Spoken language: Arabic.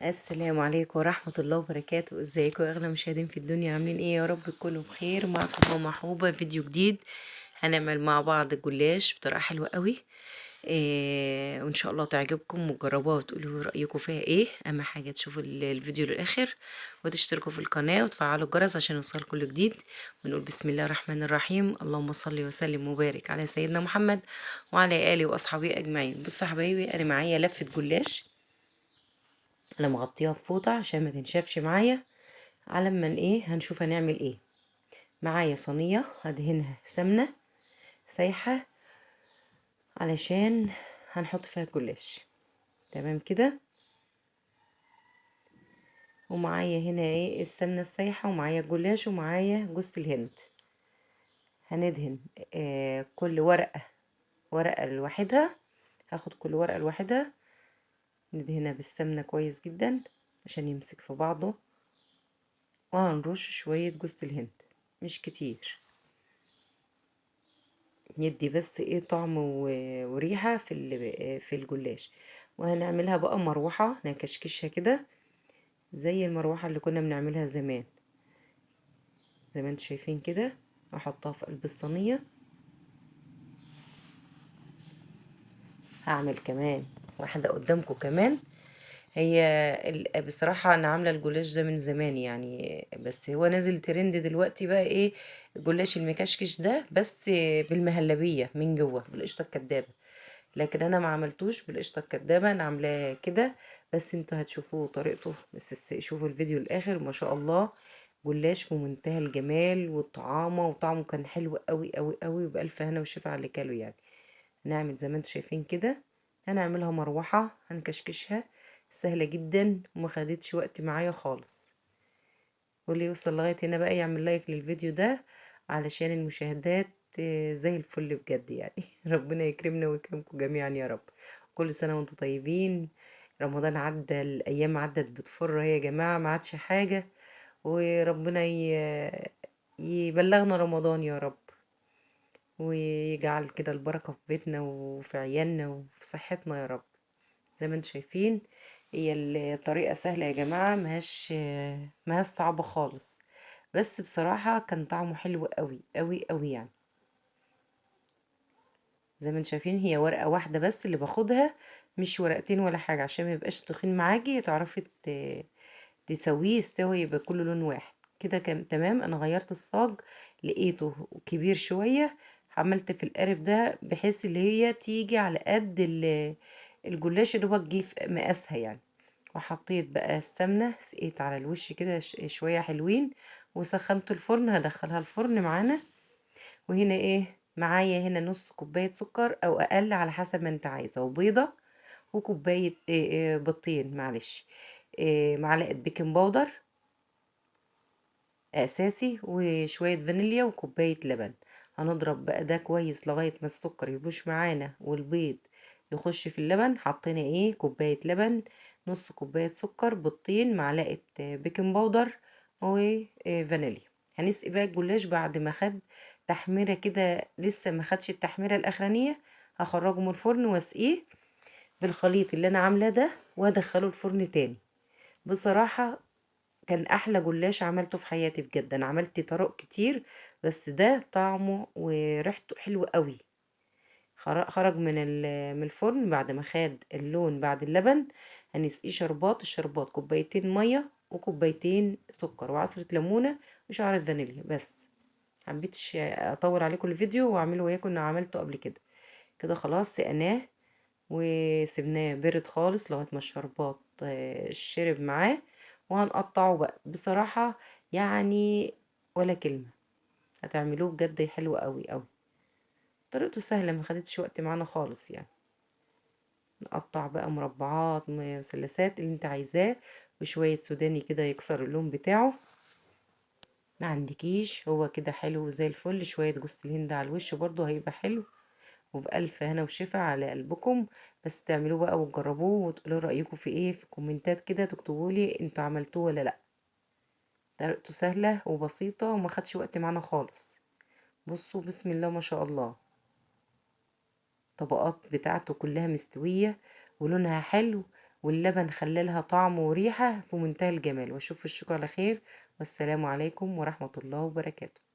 السلام عليكم ورحمة الله وبركاته. ازيكم يا اغلى مشاهدين في الدنيا؟ عاملين ايه؟ يا رب تكونوا بخير. معكم ماما حوبة، فيديو جديد. هنعمل مع بعض جلاش بطريقة حلوة قوي. وان شاء الله تعجبكم وتجربوها وتقولوا رأيكم فيها ايه. اهم حاجة تشوفوا الفيديو للاخر وتشتركوا في القناة وتفعلوا الجرس عشان يوصل كل جديد. ونقول بسم الله الرحمن الرحيم. اللهم صل وسلم وبارك على سيدنا محمد وعلى آله واصحابه اجمعين. بصوا يا حبايبي، انا معايا لفة جلاش. انا مغطيها بفوطه عشان ما تنشفش معايا. على ما ايه هنشوف هنعمل ايه. معايا صينيه هدهنها سمنه سايحه علشان هنحط فيها الجلاش. تمام كده. ومعايا هنا ايه السمنه السايحه، ومعايا الجلاش، ومعايا جوز الهند. هندهن كل ورقه لوحدها. هاخد كل ورقه لوحدها ندهنها بالسمنه كويس جدا عشان يمسك في بعضه. وهنرش شويه جوز الهند، مش كتير، يدي بس ايه طعم وريحة في الجلاش. وهنعملها بقى مروحة، نكشكشها كده زي المروحة اللي كنا بنعملها زمان، زي ما انتوا شايفين كده. احطها في قلب الصينية. هعمل كمان واحدة قدامكم كمان. هي بصراحة انا عاملة الجلاش ده من زمان يعني، بس هو نازل ترند دلوقتي بقى ايه، الجلاش المكشكش ده، بس بالمهلبية من جوه بالقشطة الكدابة. لكن انا ما عملتوش بالقشطه الكدابه، انا عاملاه كده. بس انتوا هتشوفوا طريقته، بس شوفوا الفيديو الاخر. ما شاء الله، جلاش في منتهى الجمال والطعامه، وطعمه كان حلو قوي قوي قوي، وبألف هنا وشفا على اللي كاله يعني. هنعمل زي ما انتوا شايفين كده. هنعملها مروحه، هنكشكشها سهله جدا وما خدتش وقت معايا خالص. واللي يوصل لغايه هنا بقى يعمل لايك للفيديو ده علشان المشاهدات زي الفل بجد يعني. ربنا يكرمنا ويكرمكم جميعا يا رب. كل سنة وانتم طيبين. رمضان عدى، الأيام عدت بتفر يا جماعة، ما عادش حاجة. وربنا يبلغنا رمضان يا رب، ويجعل كده البركة في بيتنا وفي عيالنا وفي صحتنا يا رب. زي ما انتم شايفين، هي الطريقة سهلة يا جماعة، مهاش صعبة خالص. بس بصراحة كان طعمه حلو قوي قوي قوي يعني. زي ما انتم شايفين، هي ورقة واحدة بس اللي باخدها، مش ورقتين ولا حاجة، عشان ما يبقاش تخين معاكي، تعرفي تسويه يستوي يبقى كله لون واحد كده. كان تمام. انا غيرت الصاج، لقيته كبير شوية. عملت في القارب ده بحيث اللي هي تيجي على قد الجلاش اللي هو تجي في مقاسها يعني. وحطيت بقى السمنة، سقيت على الوش كده شوية حلوين. وسخنت الفرن، هدخلها الفرن معانا. وهنا ايه معايا هنا نص كوباية سكر او اقل على حسب ما انت عايزة، وبيضة، وكوباية بيضتين معلش، معلقة بيكنج باودر اساسي، وشوية فانيليا، وكوباية لبن. هنضرب بقى ده كويس لغاية ما السكر يبوش معانا والبيض يخش في اللبن. حطينا ايه كوباية لبن، نص كوباية سكر، بيضتين، معلقة بيكنج باودر، وفانيليا. هنسقي بقى الجلاش بعد ما خد تحميرة كده، لسه ما خدش التحميرة الاخرانية. هخرجه من الفرن واسقيه بالخليط اللي انا عاملاه ده، وادخله الفرن تاني. بصراحة كان احلى جلاش عملته في حياتي بجد. انا عملت طرق كتير، بس ده طعمه وريحته حلوة قوي. خرج من الفرن بعد ما خد اللون بعد اللبن. هنسقيه شربات. الشربات كوبايتين مية، وكوبايتين سكر، وعصرة ليمونة، وشعرة فانيليا بس. حبيتش اطول عليكم الفيديو واعمله وياكم انا عملته قبل كده. كده خلاص سقناه وسبناه برد خالص لغاية ما الشربات شرب معاه. وهنقطعه بقى بصراحة يعني، ولا كلمة. هتعملوه بجد حلو قوي قوي. طريقته سهلة، ما خدتش وقت معانا خالص يعني. نقطع بقى مربعات مثلثات اللي انت عايزاه، وشوية سوداني كده يكسر اللون بتاعه. ما عندكيش هو كده حلو زي الفل. شوية جوز الهند على الوش برضو هيبقى حلو. وبألف هنا وشفا على قلبكم. بس تعملوه بقى وتجربوه وتقولوا رأيكم في ايه في الكومنتات كده، تكتبوا لي انتوا عملتوه ولا لا. طريقته سهلة وبسيطة وما خدش وقت معانا خالص. بصوا بسم الله ما شاء الله، الطبقات بتاعته كلها مستوية ولونها حلو. واللبن خلالها طعم وريحة في منتهى الجمال. واشوف وشكم على خير، والسلام عليكم ورحمة الله وبركاته.